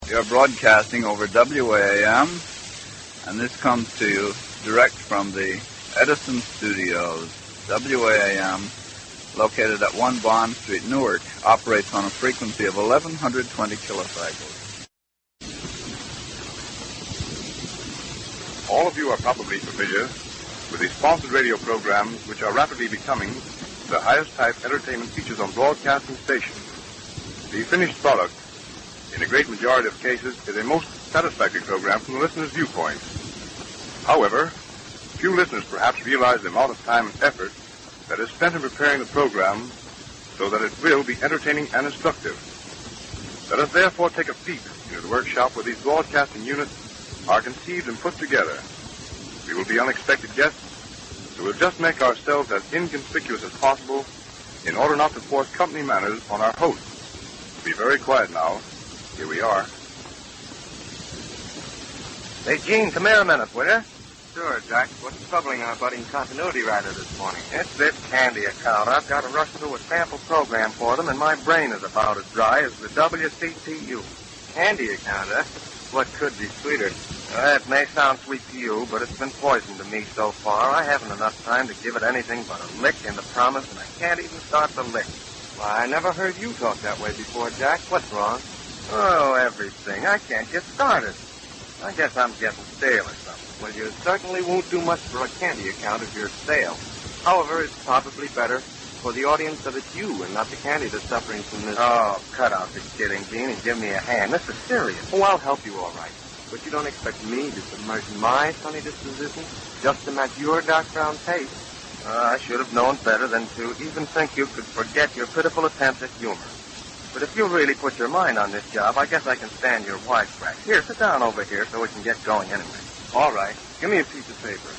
We are broadcasting over WAAM, and this comes to you direct from the Edison Studios. WAAM, located at 1 Bond Street, Newark, operates on a frequency of 1120 kilocycles. All of you are probably familiar with the sponsored radio programs which are rapidly becoming the highest type entertainment features on broadcasting stations. The finished product, in a great majority of cases, is a most satisfactory program from the listener's viewpoint. However, few listeners perhaps realize the amount of time and effort that is spent in preparing the program so that it will be entertaining and instructive. Let us therefore take a peek into the workshop where these broadcasting units are conceived and put together. We will be unexpected guests, so we'll just make ourselves as inconspicuous as possible in order not to force company manners on our hosts. Be very quiet now. Here we are. Hey, Gene, come here a minute, will you? Sure, Jack. What's troubling our budding continuity writer this morning? It's this candy account. I've got to rush through a sample program for them, and my brain is about as dry as the WCTU. Candy account, huh? What could be sweeter? It may sound sweet to you, but it's been poison to me so far. I haven't enough time to give it anything but a lick in the promise, and I can't even start the lick. Why, I never heard you talk that way before, Jack. What's wrong? Oh, everything. I can't get started. I guess I'm getting stale or something. Well, you certainly won't do much for a candy account if you're stale. However, it's probably better for the audience that it's you and not the candy that's suffering from this. Oh, cut out the kidding, Gene, and give me a hand. This is serious. Oh, I'll help you all right. But you don't expect me to submerge my sunny disposition just to match your dark brown taste. I should have known better than to even think you could forget your pitiful attempts at humor. But if you really put your mind on this job, I guess I can stand your wisecracks. Here, sit down over here so we can get going anyway. All right. Give me a piece of paper.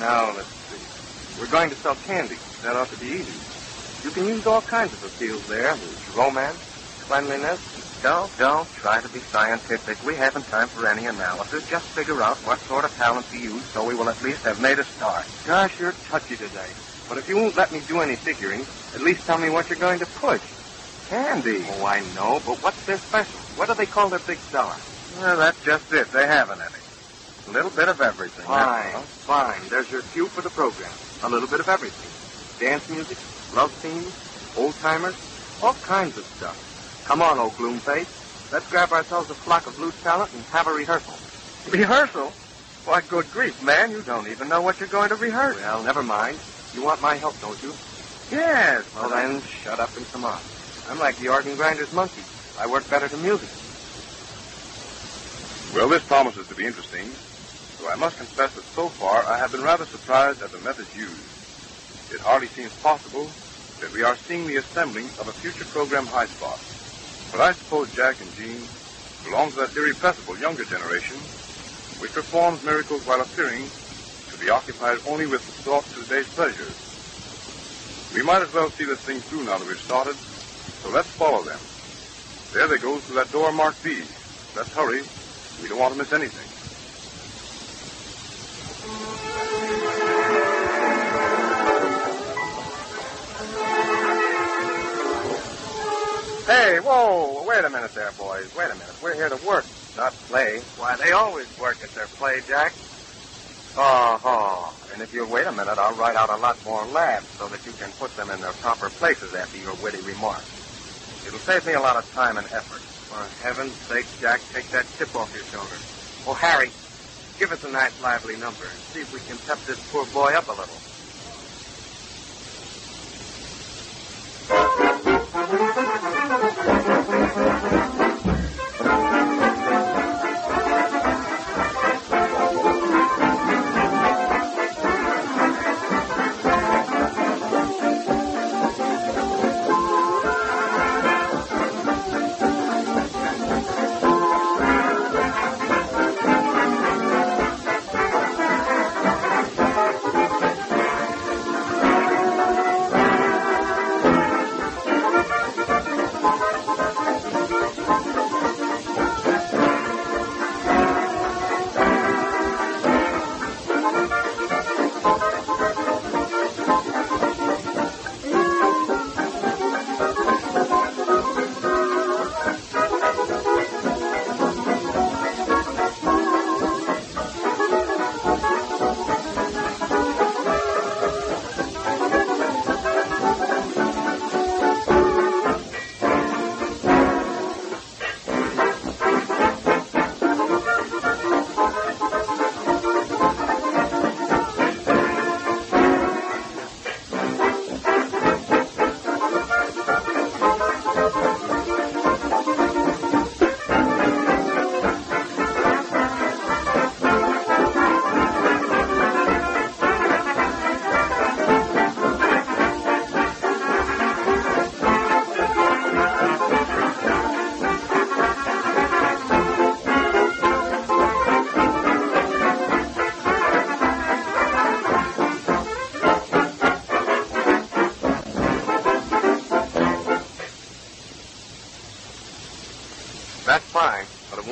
Now, let's see. We're going to sell candy. That ought to be easy. You can use all kinds of appeals there. There's romance, cleanliness. Don't try to be scientific. We haven't time for any analysis. Just figure out what sort of talent to use so we will at least have made a start. Gosh, you're touchy today. But if you won't let me do any figuring, at least tell me what you're going to push. Candy. Oh, I know, but what's their special? What do they call their big star? Well, that's just it. They haven't any. A little bit of everything. Fine. There's your cue for the program. A little bit of everything. Dance music, love themes, old-timers, all kinds of stuff. Come on, old gloomface. Let's grab ourselves a flock of loose talent and have a rehearsal. Rehearsal? Why, good grief, man, you don't even know what you're going to rehearse. Well, never mind. You want my help, don't you? Yes. Well, then, shut up and come on. I'm like the organ grinder's monkey. I work better to music. Well, this promises to be interesting, though I must confess that so far I have been rather surprised at the methods used. It hardly seems possible that we are seeing the assembling of a future program high spot. But I suppose Jack and Jean belong to that irrepressible younger generation which performs miracles while appearing to be occupied only with the thoughts of today's pleasures. We might as well see this thing through now that we've started, so let's follow them. There they go through that door marked B. Let's hurry. We don't want to miss anything. Hey, whoa, wait a minute there, boys. Wait a minute. We're here to work, not play. Why, they always work at their play, Jack. And if you'll wait a minute, I'll write out a lot more laughs so that you can put them in their proper places after your witty remarks. It'll save me a lot of time and effort. For heaven's sake, Jack, take that chip off your shoulder. Oh, Harry, give us a nice lively number and see if we can pep this poor boy up a little.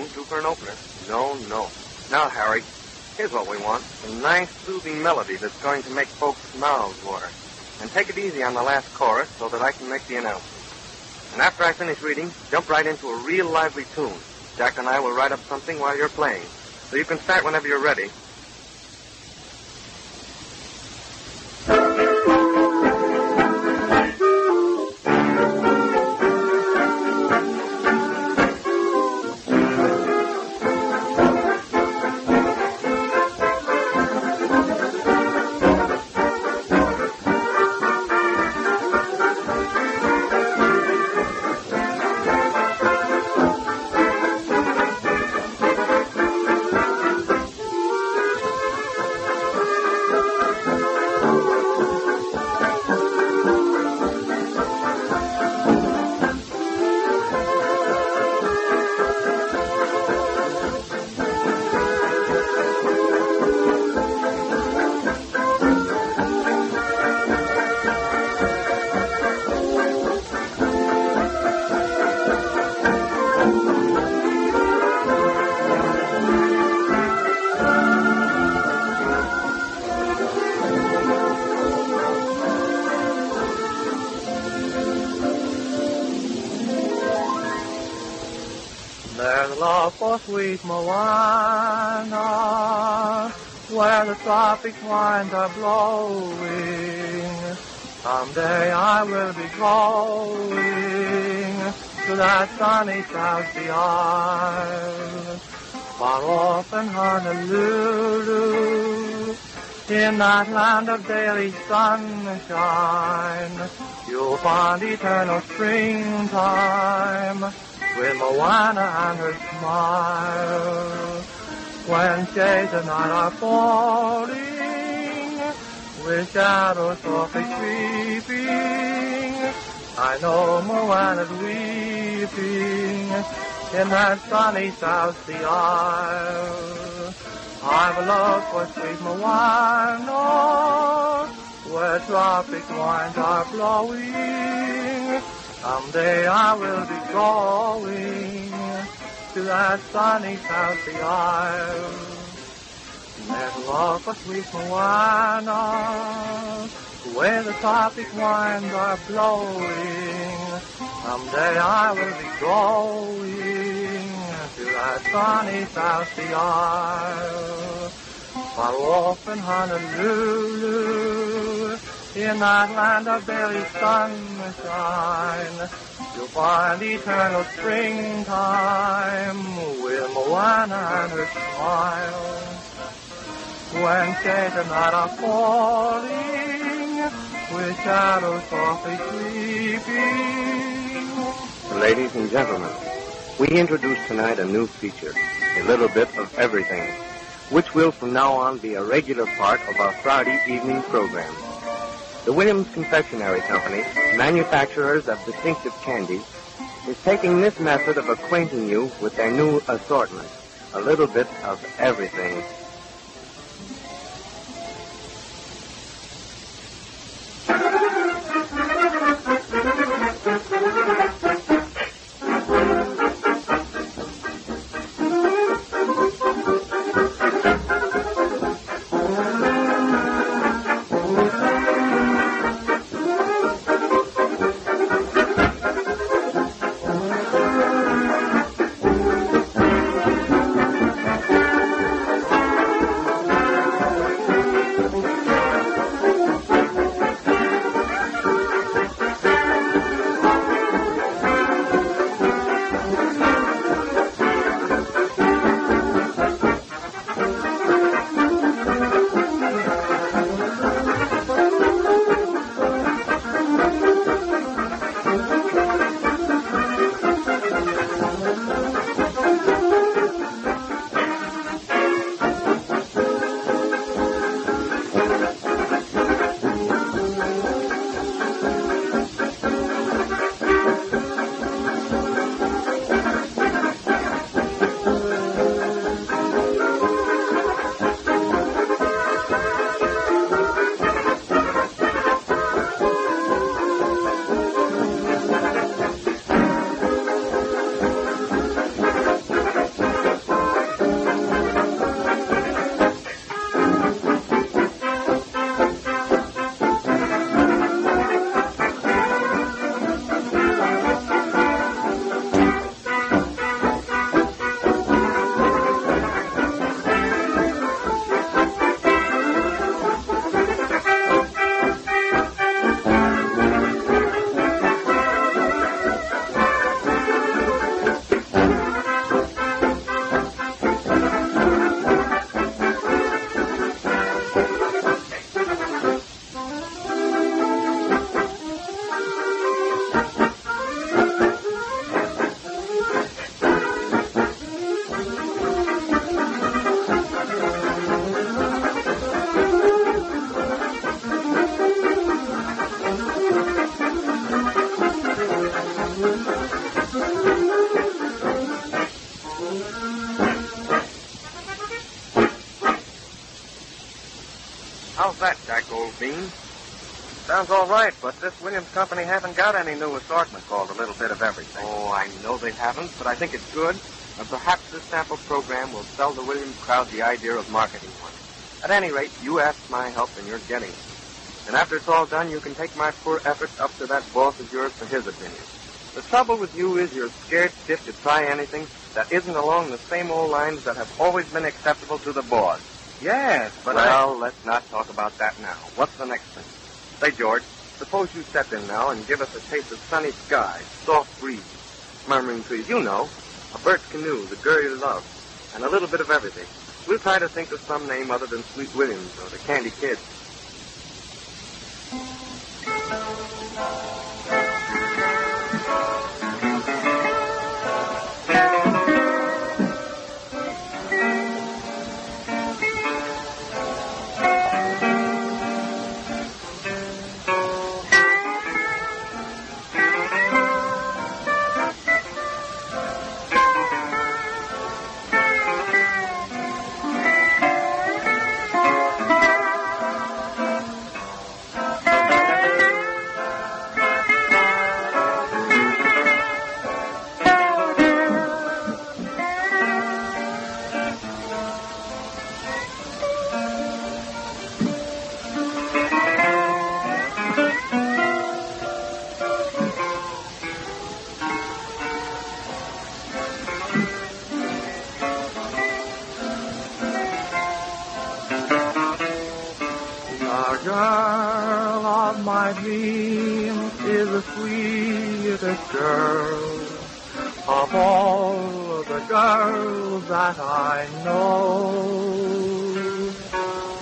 won't do for an opener. No, no. Now, Harry, here's what we want. A nice, soothing melody that's going to make folks' mouths water. And take it easy on the last chorus so that I can make the announcement. And after I finish reading, jump right into a real lively tune. Jack and I will write up something while you're playing. So you can start whenever you're ready. There's love for sweet Moana, where the tropic winds are blowing. Someday I will be going to that sunny South Sea Isle, far off in Honolulu, in that land of daily sunshine. You'll find eternal springtime with Moana and her smile. When shades of night are falling, with shadows softly creeping, I know Moana's weeping in that sunny South Sea Isle. I've a love for sweet Moana, where tropic winds are blowing. Someday I will be going to that sunny South Sea Isle. There's love for sweet Moana, where the tropic winds are blowing. Someday I will be going to that sunny South Sea Isle, far off in Honolulu, in that land of daily sunshine. You'll find eternal springtime with Moana and her smile. When shades of night are falling, with shadows softly creeping. Ladies and gentlemen, we introduce tonight a new feature, a little bit of everything, which will from now on be a regular part of our Friday evening program. The Williams Confectionery Company, manufacturers of distinctive candies, is taking this method of acquainting you with their new assortment, a little bit of everything. How's that, Jack Goldbean? Sounds all right, but this Williams Company haven't got any new assortment called A Little Bit of Everything. Oh, I know they haven't, but I think it's good. And perhaps this sample program will sell the Williams crowd the idea of marketing one. At any rate, you asked my help and you're getting it. And after it's all done, you can take my poor efforts up to that boss of yours for his opinion. The trouble with you is you're scared stiff to try anything that isn't along the same old lines that have always been acceptable to the boss. Yes, but Well, let's not talk about that now. What's the next thing? Say, George, suppose you step in now and give us a taste of sunny skies, soft breeze, murmuring trees, you know, a bird's canoe, the girl you love, and a little bit of everything. We'll try to think of some name other than Sweet Williams or the Candy Kid. The girl of my dreams is the sweetest girl of all the girls that I know.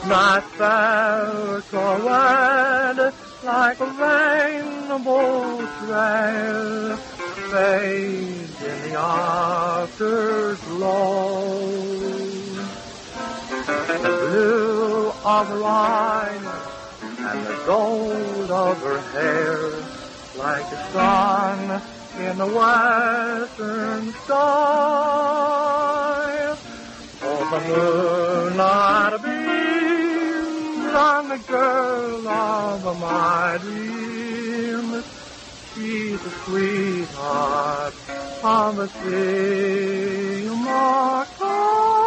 That fair coed like a rainbow trail fades in the afterglow. The blue of her eyes and the gold of her hair, like the sun in the western sky. Oh, the moonlight beams on the girl of my dreams. She's the sweetheart of the summer time.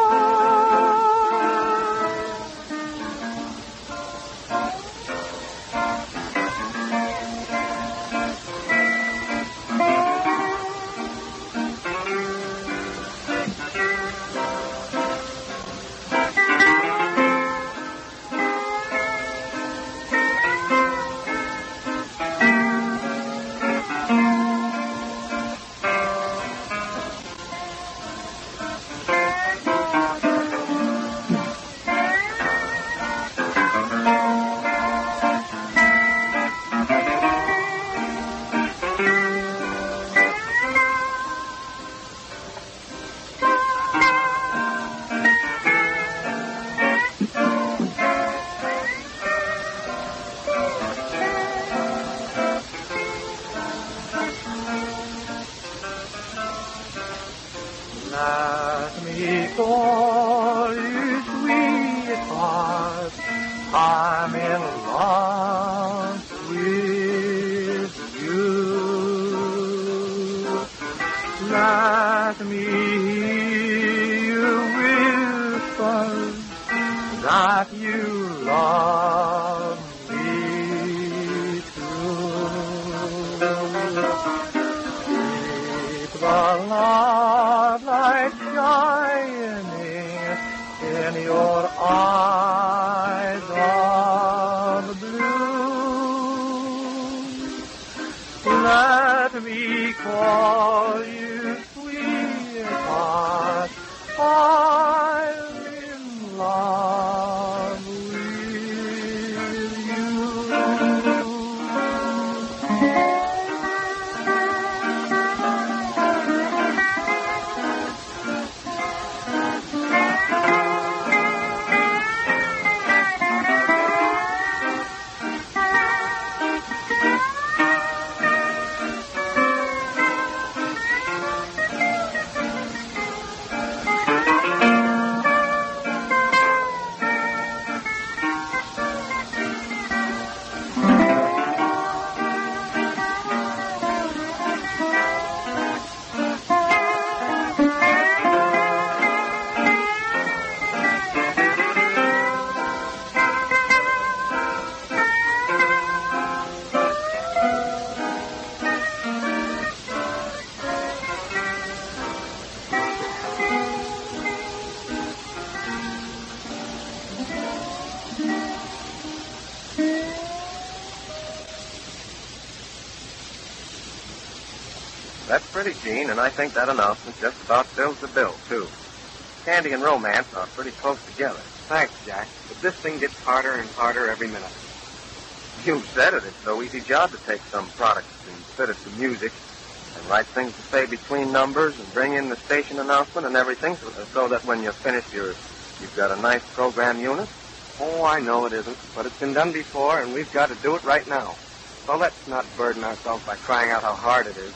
Let me call you sweetheart, I'm in love with you. Let me hear you whisper that you love me too. Keep the love light shining in your eyes of blue. Let me call you sweetheart, I'm in love with you. pretty, Gene, and I think that announcement just about fills the bill, too. Candy and romance are pretty close together. Thanks, Jack. But this thing gets harder and harder every minute. You said it. It's no easy job to take some products and fit it to music and write things to say between numbers and bring in the station announcement and everything so that when you're finished, you've got a nice program unit. Oh, I know it isn't, but it's been done before, and we've got to do it right now. So let's not burden ourselves by crying out how hard it is.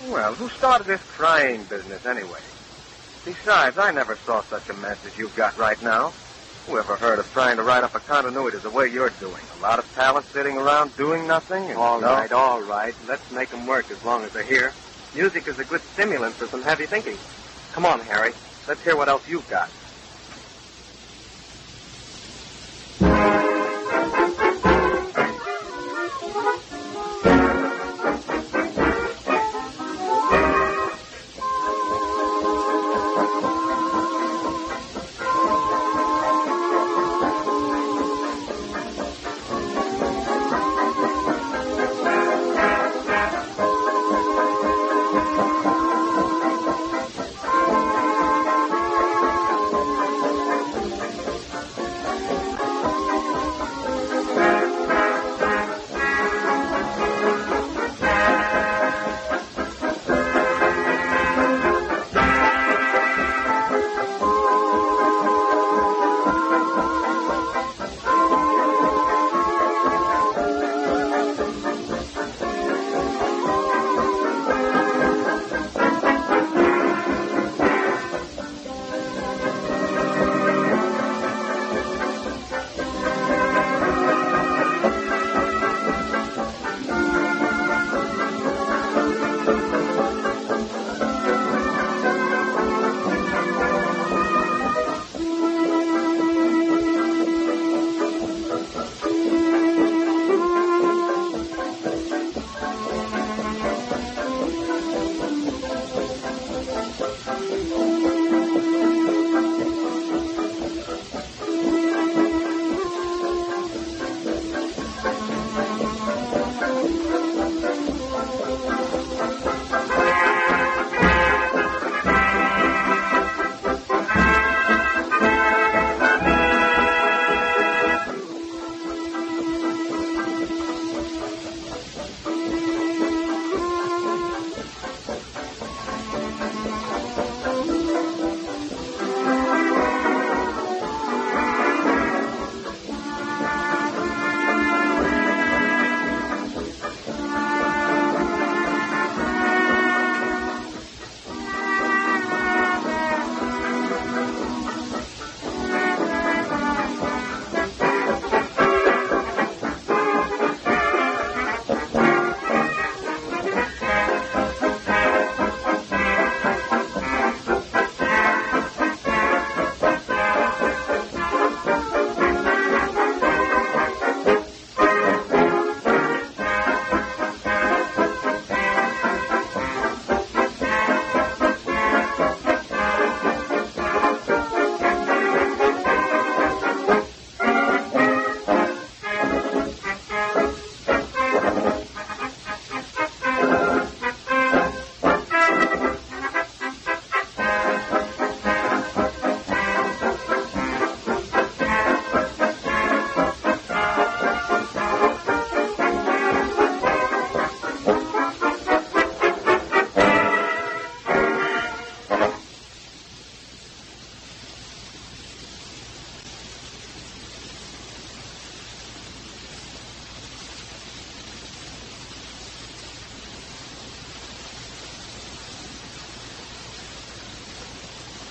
Well, who started this crying business anyway? Besides, I never saw such a mess as you've got right now. Who ever heard of trying to write up a continuity the way you're doing? A lot of talent sitting around doing nothing? And All right. Let's make them work as long as they're here. Music is a good stimulant for some heavy thinking. Come on, Harry. Let's hear what else you've got.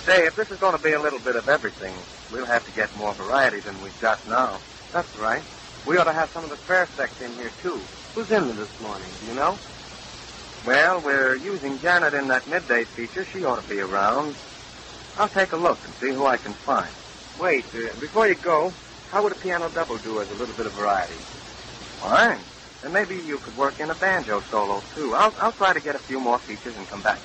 Say, if this is going to be a little bit of everything, we'll have to get more variety than we've got now. That's right. We ought to have some of the fair sex in here, too. Who's in there this morning, do you know? Well, we're using Janet in that midday feature. She ought to be around. I'll take a look and see who I can find. Wait, before you go, how would a piano double do as a little bit of variety? Fine. Then maybe you could work in a banjo solo, too. I'll try to get a few more features and come back.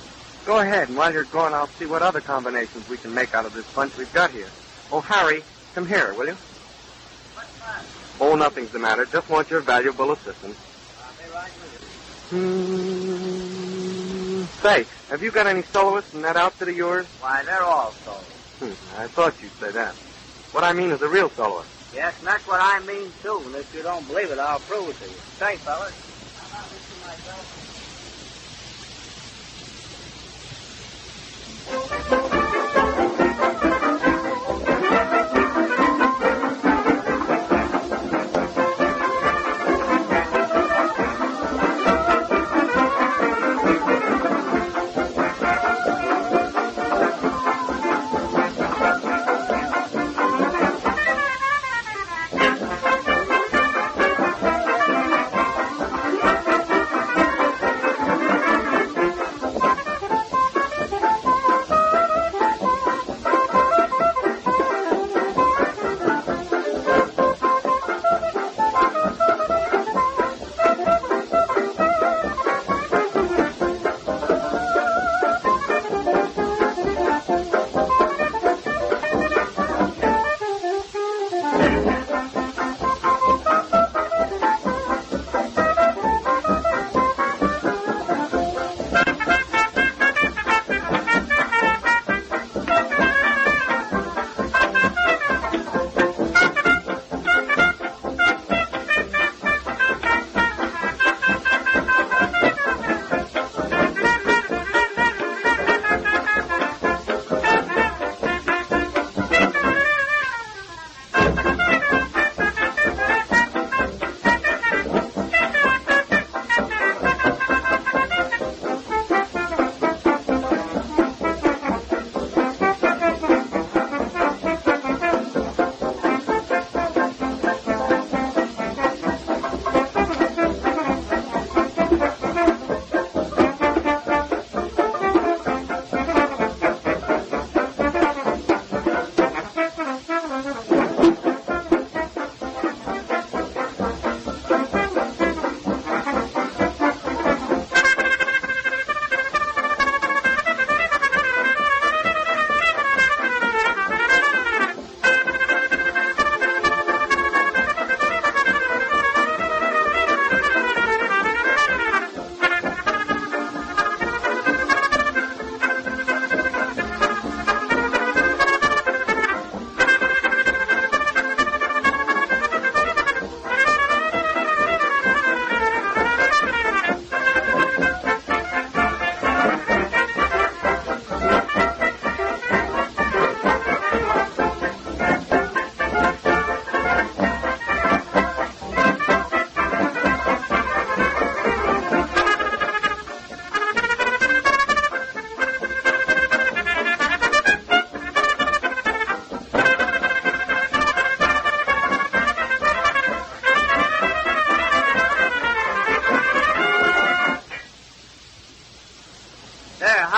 Go ahead, and while you're gone, I'll see what other combinations we can make out of this bunch we've got here. Oh, Harry, come here, will you? What's that? Oh, nothing's the matter. Just want your valuable assistance. I'll be right with you. Say, have you got any soloists in that outfit of yours? Why, they're all soloists. I thought you'd say that. What I mean is a real soloist. Yes, and that's what I mean, too. And if you don't believe it, I'll prove it to you. Say, fellas. How about this to myself?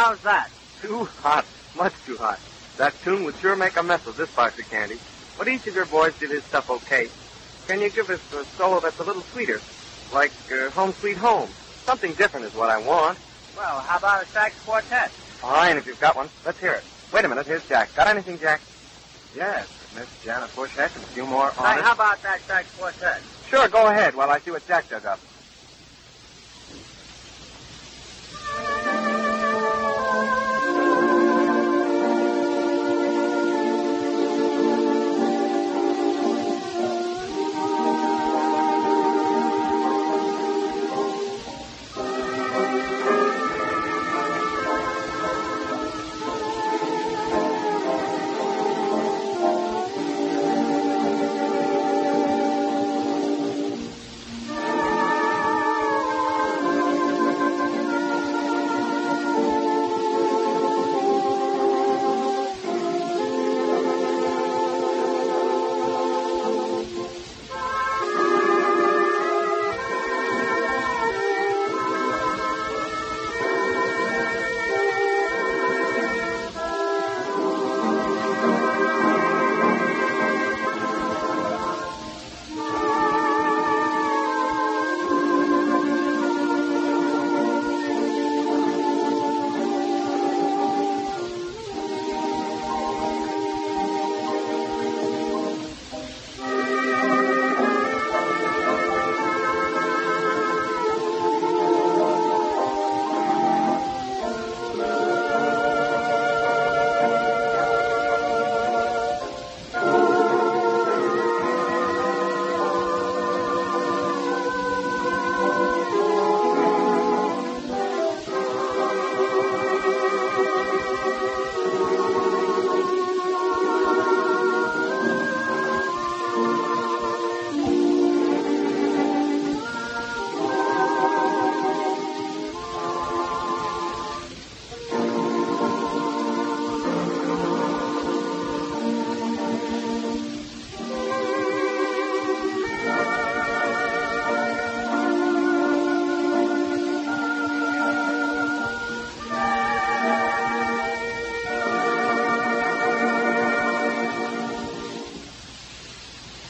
How's that? Too hot. Much too hot. That tune would sure make a mess of this box of candy. But each of your boys did his stuff okay. Can you give us a solo that's a little sweeter? Like Home Sweet Home. Something different is what I want. Well, how about a sax quartet? Fine, if you've got one. Let's hear it. Wait a minute. Here's Jack. Got anything, Jack? Yes. Miss Janet Bushhead and a few more on it. How about that sax quartet? Sure, go ahead while I see what Jack dug up.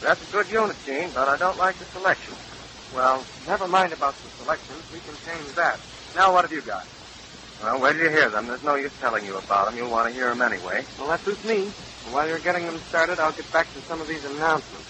That's a good unit, Gene, but I don't like the selection. Well, never mind about the selections. We can change that. Now, what have you got? Well, where did you hear them? There's no use telling you about them. You'll want to hear them anyway. Well, that suits me. And while you're getting them started, I'll get back to some of these announcements.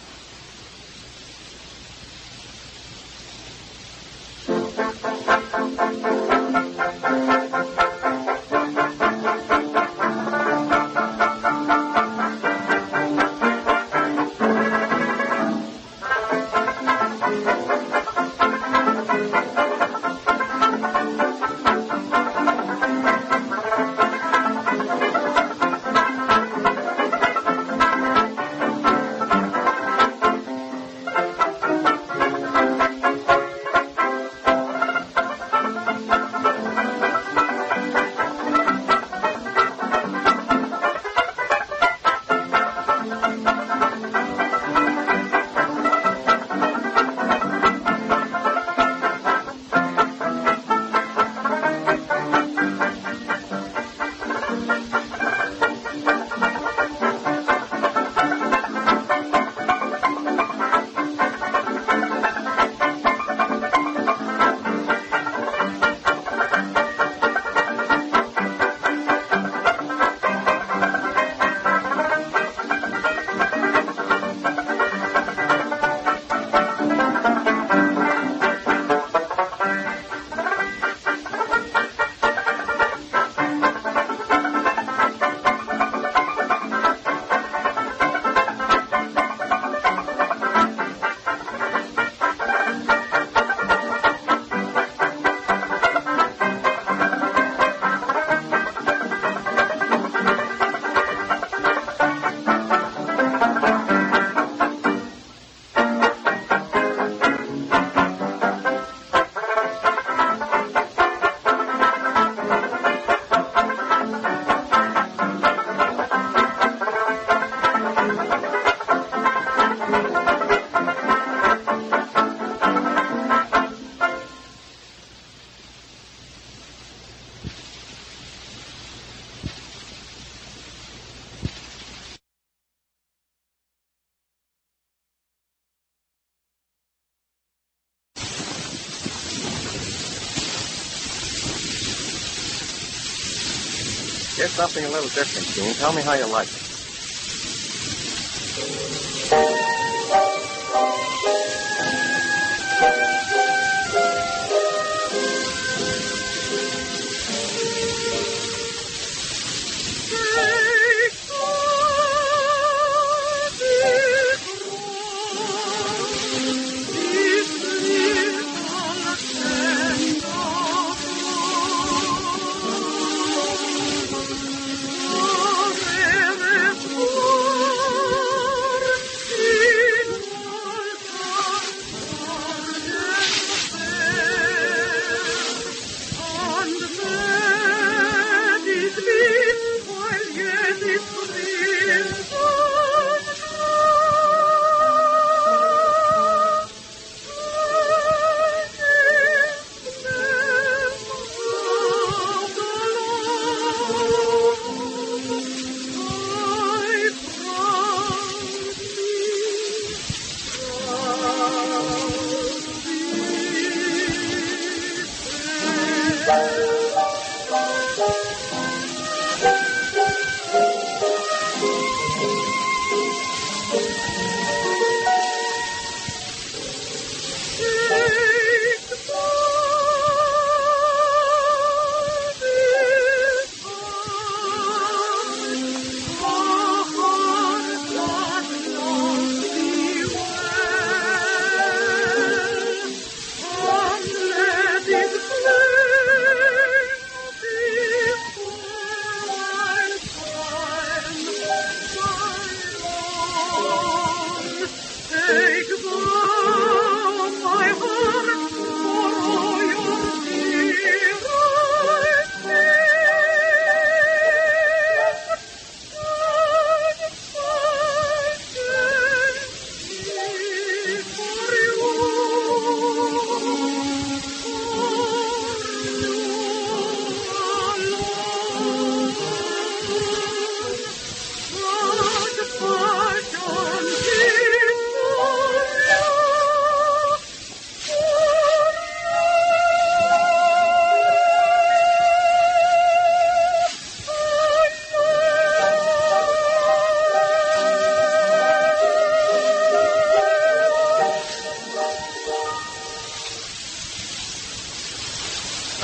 Here's something a little different, Gene. Tell me how you like it.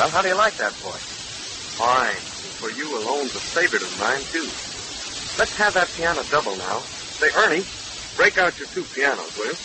Well, how do you like that voice? Fine. And for you alone's a favorite of mine, too. Let's have that piano double now. Say, Ernie, break out your two pianos, will you?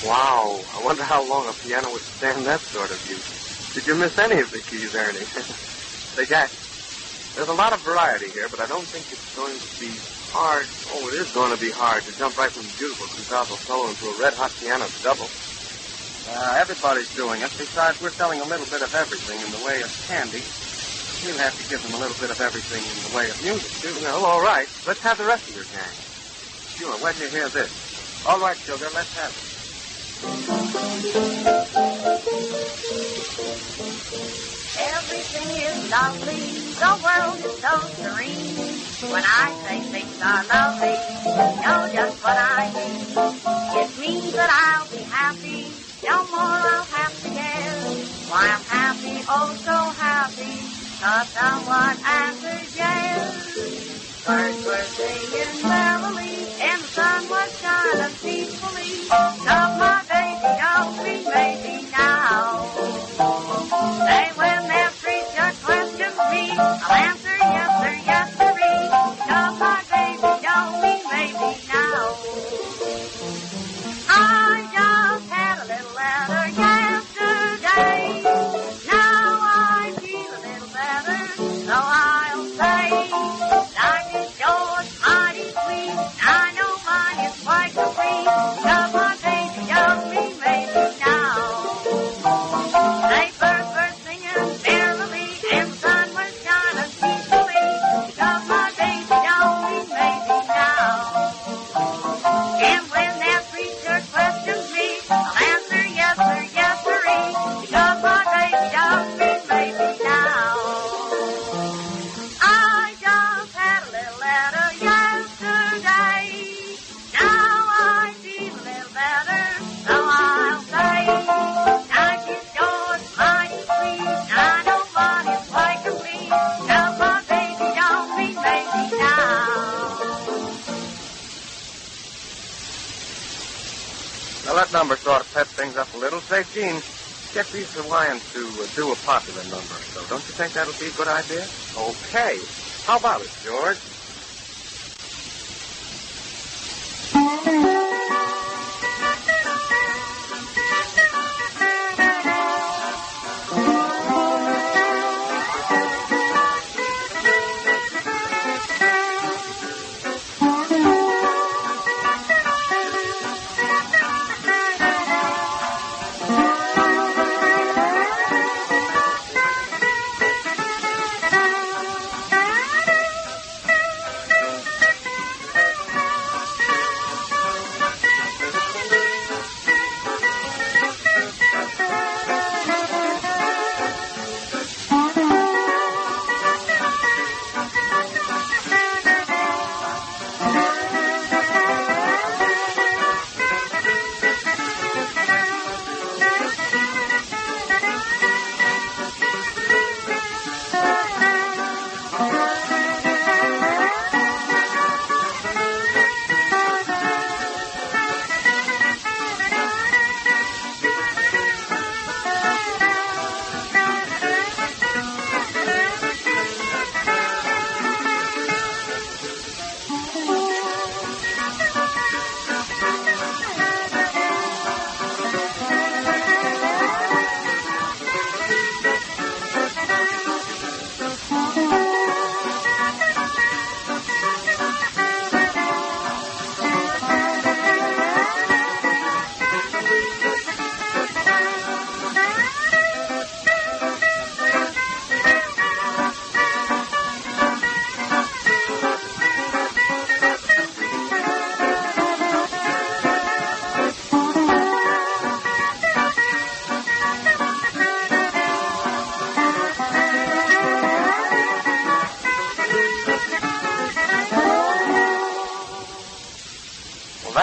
Wow, I wonder how long a piano would stand that sort of use. Did you miss any of the keys, Ernie? Say, Jack, there's a lot of variety here, but I don't think it's going to be hard. Oh, it is going to be hard to jump right from beautiful contralto solo into a red-hot piano double. Everybody's doing it. Besides, we're selling a little bit of everything in the way of candy. We'll have to give them a little bit of everything in the way of music, too. Well, all right. Let's have the rest of your gang. Sure, when'd you hear this? All right, Sugar, let's have it. Everything is lovely, the world is so serene. When I say things are lovely, you know just what I mean. It means that I'll be happy, no more I'll have to guess. Why I'm happy, oh so happy, 'cause someone answered yes. Birds were singing merrily, and the sun was shining peacefully. Love my baby, don't be baby now. Say when their preacher questions me, I'll answer yes sir, yes sirree. Love my baby, don't be baby now. I just had a little letter yesterday. Now I feel a little better, so I'll say, life is yours, mighty sweet. I know mine is quite complete. Love my baby, don't be baby now. They birds were singing merrily, and the sun was shining. number sort of pep things up a little. Say, Gene, get these Hawaiians to do a popular number. So don't you think that'll be a good idea? Okay. How about it, George?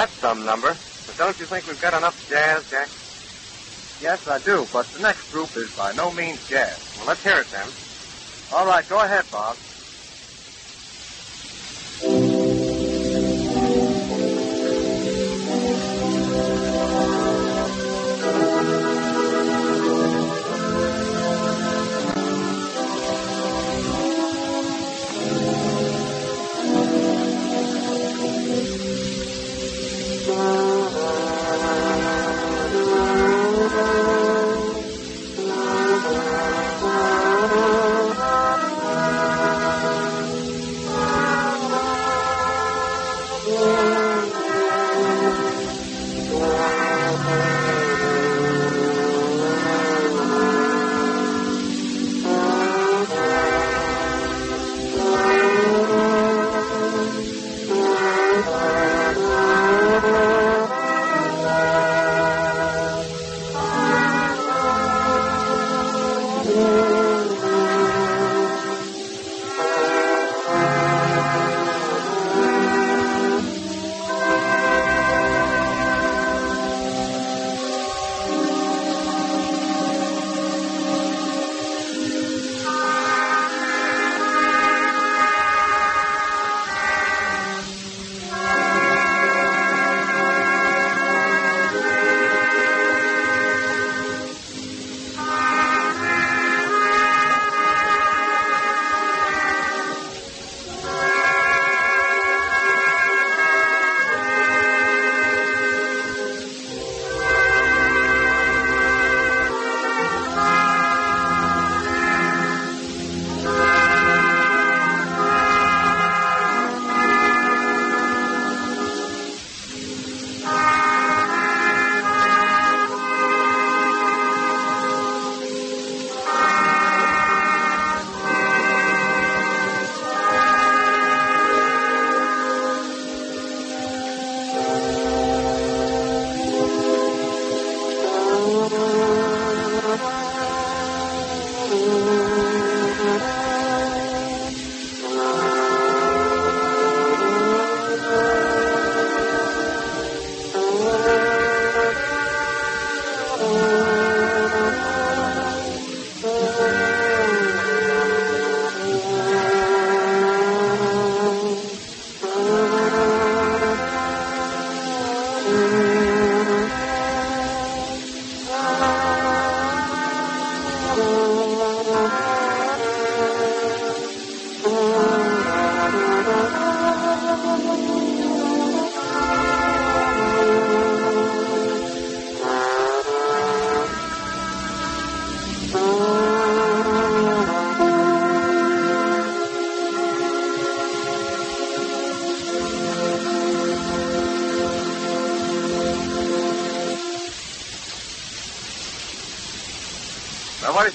That's some number. But don't you think we've got enough jazz, Jack? Yes, I do, but the next group is by no means jazz. Well, let's hear it then. All right, go ahead, Bob.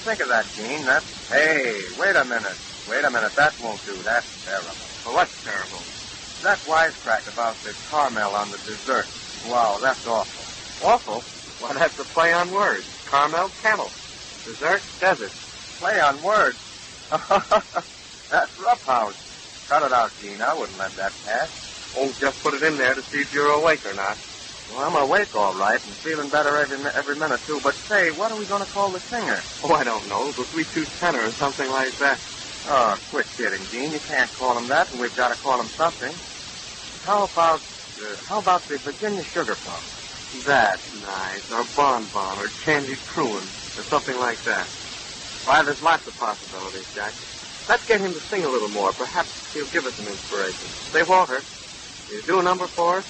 think of that, Gene? Hey, wait a minute. That won't do. That's terrible. Well, what's terrible? That wisecrack about the caramel on the dessert. Wow, that's awful. Awful? Well, that's a play on words. Caramel, camel. Dessert, desert. Play on words. That's roughhouse. Cut it out, Gene. I wouldn't let that pass. Oh, just put it in there to see if you're awake or not. Well, I'm awake all right and feeling better every minute, too. But say, what are we going to call the singer? Oh, I don't know. The Sweet Tooth Tenor or something like that. Oh, quit kidding, Gene. You can't call him that, and we've got to call him something. How about the Virginia Sugar Plum? That's nice. Or Bonbon, or Candied Cruin, or something like that. Why, there's lots of possibilities, Jack. Let's get him to sing a little more. Perhaps he'll give us some inspiration. Say, Walter, you do a number for us?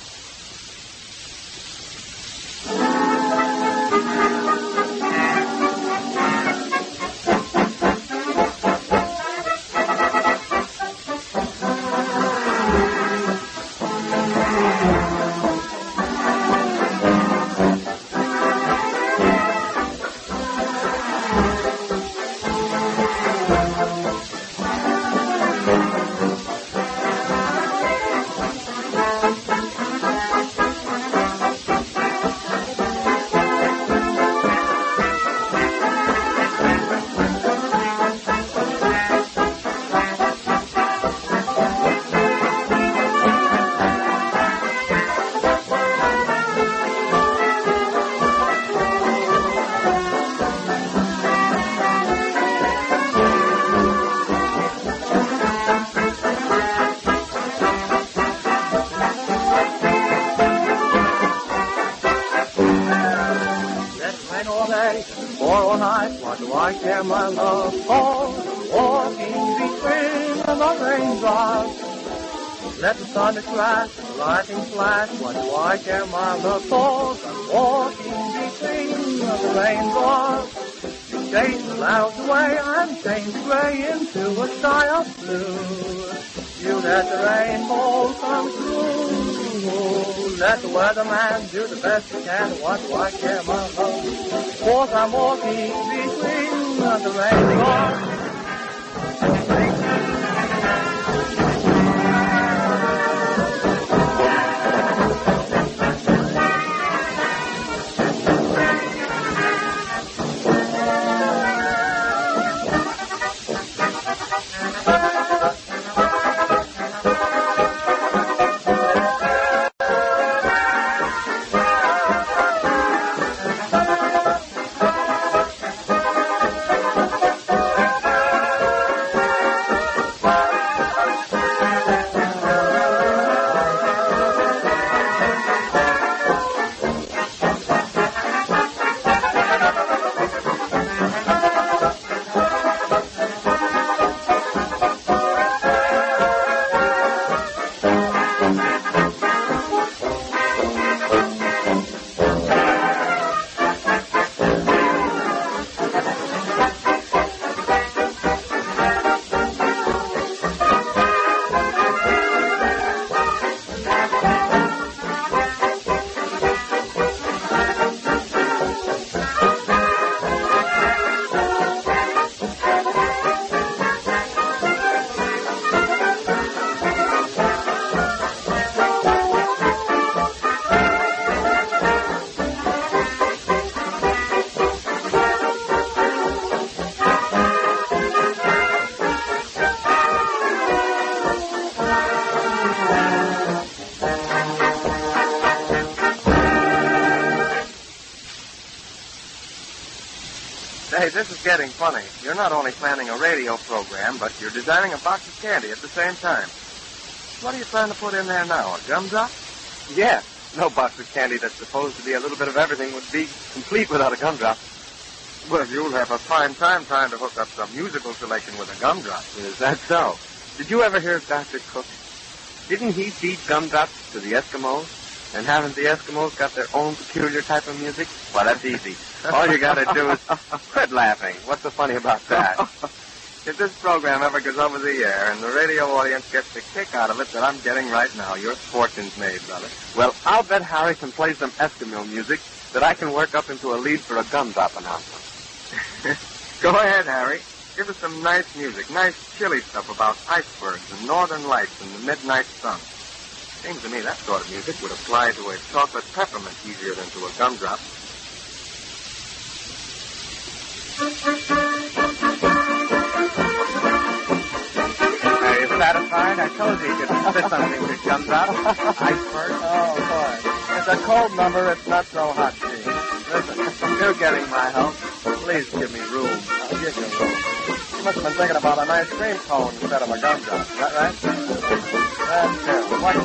I care my love for walking between the raindrops. Let the thunder crash, the lightning flash. What do I care my love for? I'm walking between the raindrops. You chase the clouds away and change gray into a sky of blue. You let the rainbow come through. Let the weatherman do the best he can. What do I care my love? 'Cause I'm walking between the raindrops. Hey, this is getting funny. You're not only planning a radio program, but you're designing a box of candy at the same time. What are you trying to put in there now, a gumdrop? Yeah. No box of candy that's supposed to be a little bit of everything would be complete without a gumdrop. Well, you'll have a fine time trying to hook up some musical selection with a gumdrop. Is that so? Did you ever hear of Dr. Cook? Didn't he feed gumdrops to the Eskimos? And haven't the Eskimos got their own peculiar type of music? Well, that's easy. All you got to do is quit laughing. What's so funny about that? If this program ever goes over the air and the radio audience gets the kick out of it that I'm getting right now, your fortune's made, brother. Well, I'll bet Harry can play some Eskimo music that I can work up into a lead for a gumdrop announcement. Go ahead, Harry. Give us some nice music, nice chilly stuff about icebergs and northern lights and the midnight sun. Seems to me that sort of music would apply to a chocolate peppermint easier than to a gumdrop. Are you satisfied? I told you could fit something to gumdrop. Iceberg. Oh, boy. It's a cold number. It's not so hot, Gene. Listen, you're getting my help. Please give me room. I'll give you room. You must have been thinking about an ice cream cone instead of a gumdrop. Is that right? That's it. What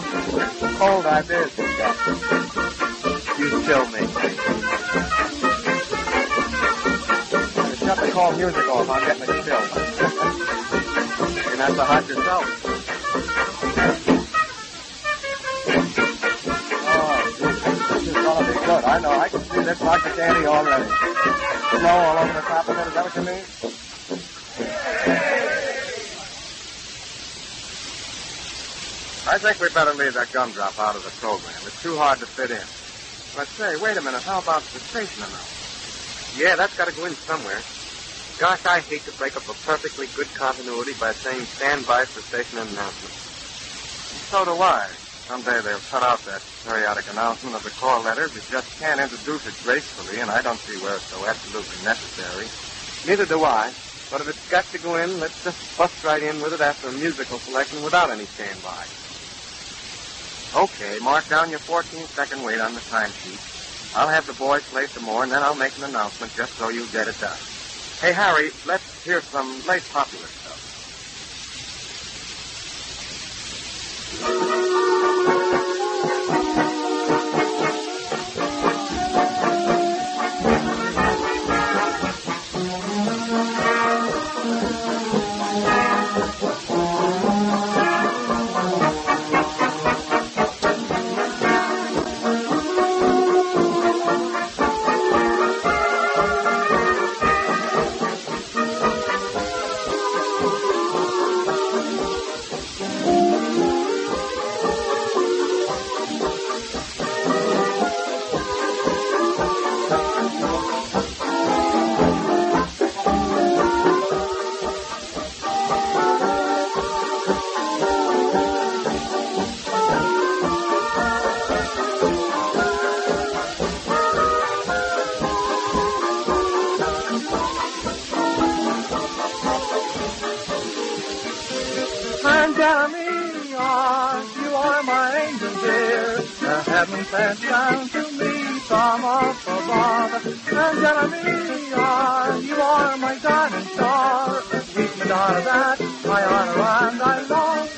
cold ideas you got? You chill me. Shut the cold music off. I'm getting a chill. You're not so hot yourself. Oh, this is going to be good. I know. I can see this like the candy already. Snow all over the top of it. Is that what you mean? I think we better leave that gumdrop out of the program. It's too hard to fit in. But say, wait a minute. How about the station announcement? Yeah, that's got to go in somewhere. Gosh, I hate to break up a perfectly good continuity by saying stand by for station announcement. So do I. Someday they'll cut out that periodic announcement of the call letters. You just can't introduce it gracefully, and I don't see where it's so absolutely necessary. Neither do I. But if it's got to go in, let's just bust right in with it after a musical selection without any standby. Okay, mark down your 14-second wait on the timesheet. I'll have the boys play some more, and then I'll make an announcement just so you get it done. Hey, Harry, let's hear some late popular stuff. Heaven sent down to me from up above. And Jeremiah, you are my guiding star. Sweet Madonna, that I honor and I love.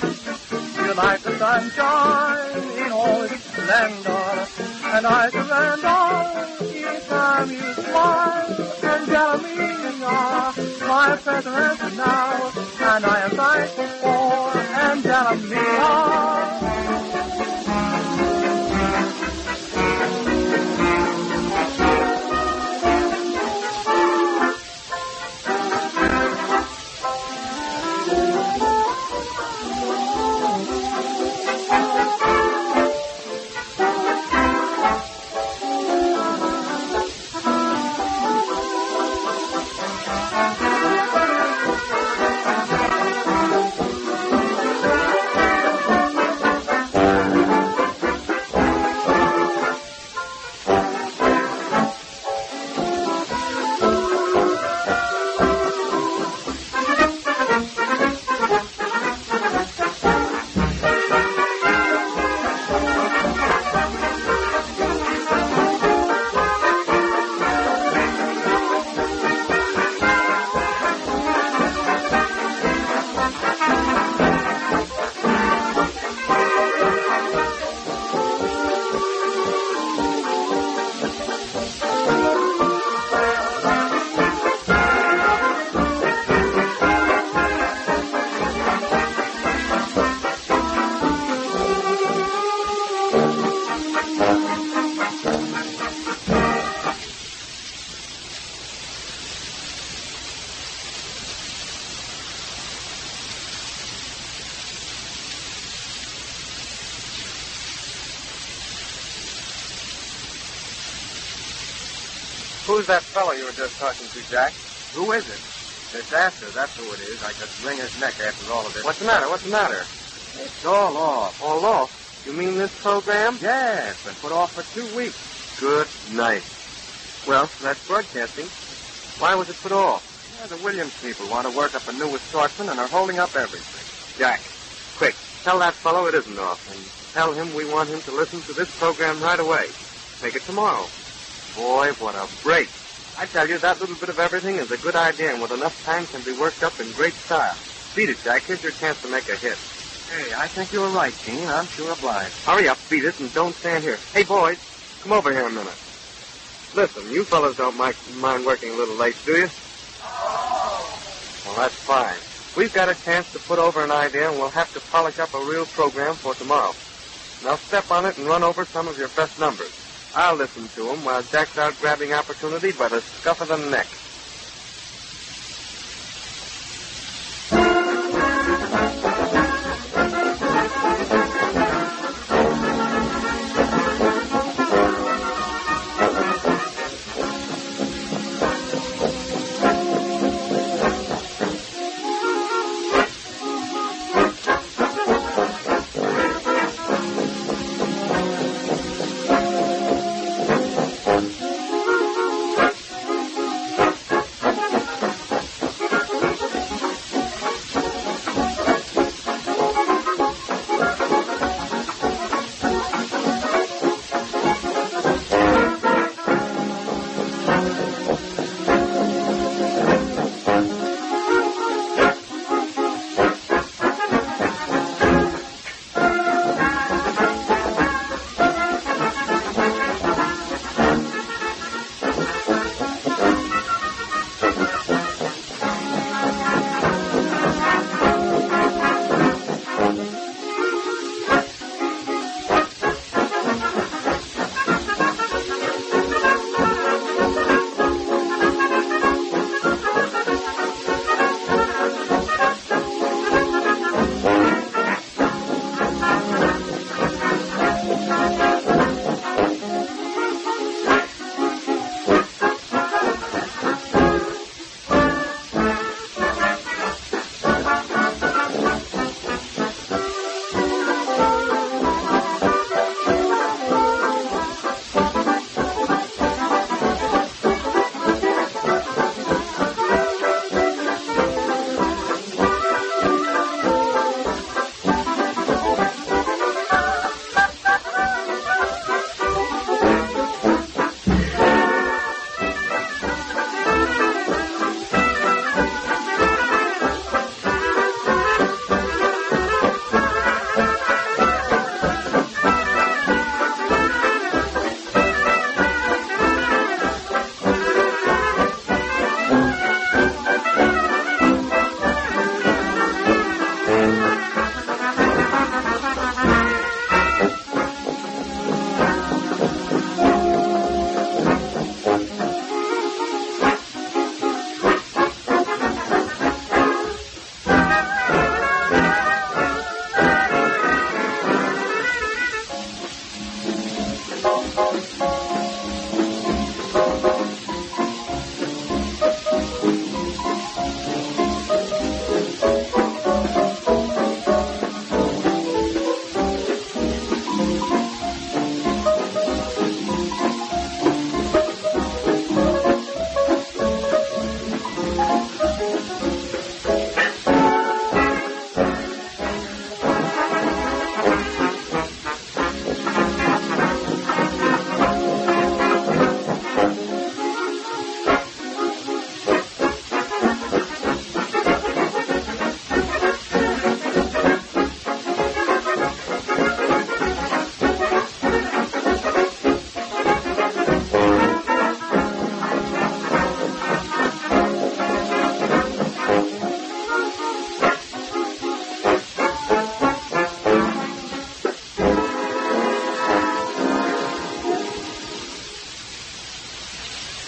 You like the sunshine in all its splendor, and I surrender each time you smile. And Jeremiah, my present is now, and I am thankful for and Jeremiah. Who's that fellow you were just talking to, Jack? Who is it? Disaster, that's who it is. I could wring his neck after all of this. What's the matter? What's the matter? It's all off. All off? You mean this program? Yeah, it's been put off for 2 weeks. Good night. Well, that's broadcasting. Why was it put off? Yeah, the Williams people want to work up a new assortment and are holding up everything. Jack, quick, tell that fellow it isn't off, and tell him we want him to listen to this program right away. Make it tomorrow. Boy, what a break. I tell you, that little bit of everything is a good idea, and with enough time can be worked up in great style. Beat it, Jack. Here's your chance to make a hit. Hey, I think you're right, Gene. I'm sure obliged. Hurry up, beat it, and don't stand here. Hey, boys, come over here a minute. Listen, you fellas don't mind working a little late, do you? Well, that's fine. We've got a chance to put over an idea, and we'll have to polish up a real program for tomorrow. Now step on it and run over some of your best numbers. I'll listen to them while Jack's out grabbing opportunity by the scuff of the neck.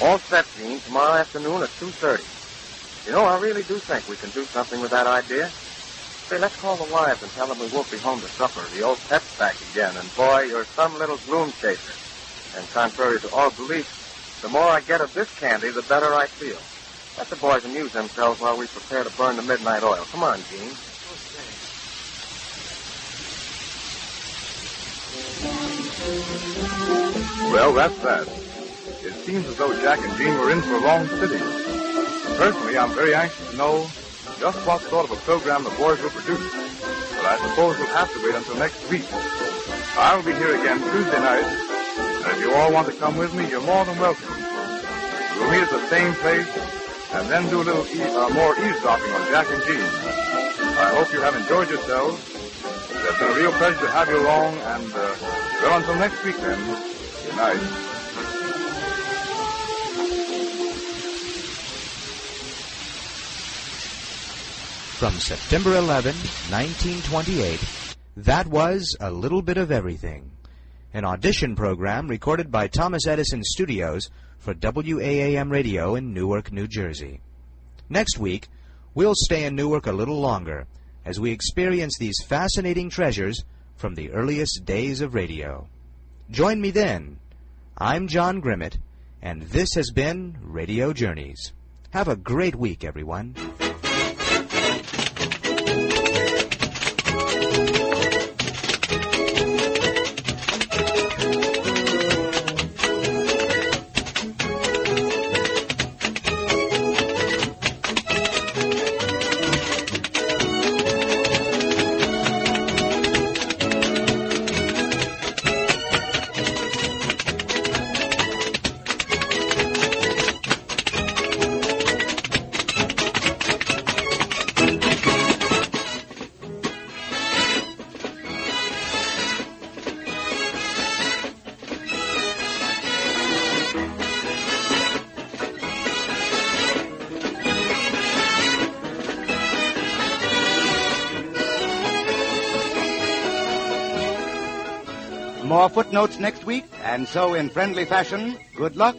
All set, Gene. Tomorrow afternoon at 2:30. You know, I really do think we can do something with that idea. Say, let's call the wives and tell them we won't be home to supper. The old pet's back again, and boy, you're some little gloom chaser. And contrary to all belief, the more I get of this candy, the better I feel. Let the boys amuse themselves while we prepare to burn the midnight oil. Come on, Gene. Well, that's that. It seems as though Jack and Jean were in for a long sitting. Personally, I'm very anxious to know just what sort of a program the boys will produce. But I suppose we'll have to wait until next week. I'll be here again Tuesday night, and if you all want to come with me, you're more than welcome. We'll meet at the same place, and then do a little more eavesdropping on Jack and Jean. I hope you have enjoyed yourselves. It's been a real pleasure to have you along, and, well, until next week then, good night. From September 11, 1928, that was A Little Bit of Everything, an audition program recorded by Thomas Edison Studios for WAAM Radio in Newark, New Jersey. Next week, we'll stay in Newark a little longer as we experience these fascinating treasures from the earliest days of radio. Join me then. I'm John Grimmett, and this has been Radio Journeys. Have a great week, everyone. More footnotes next week, and so in friendly fashion, good luck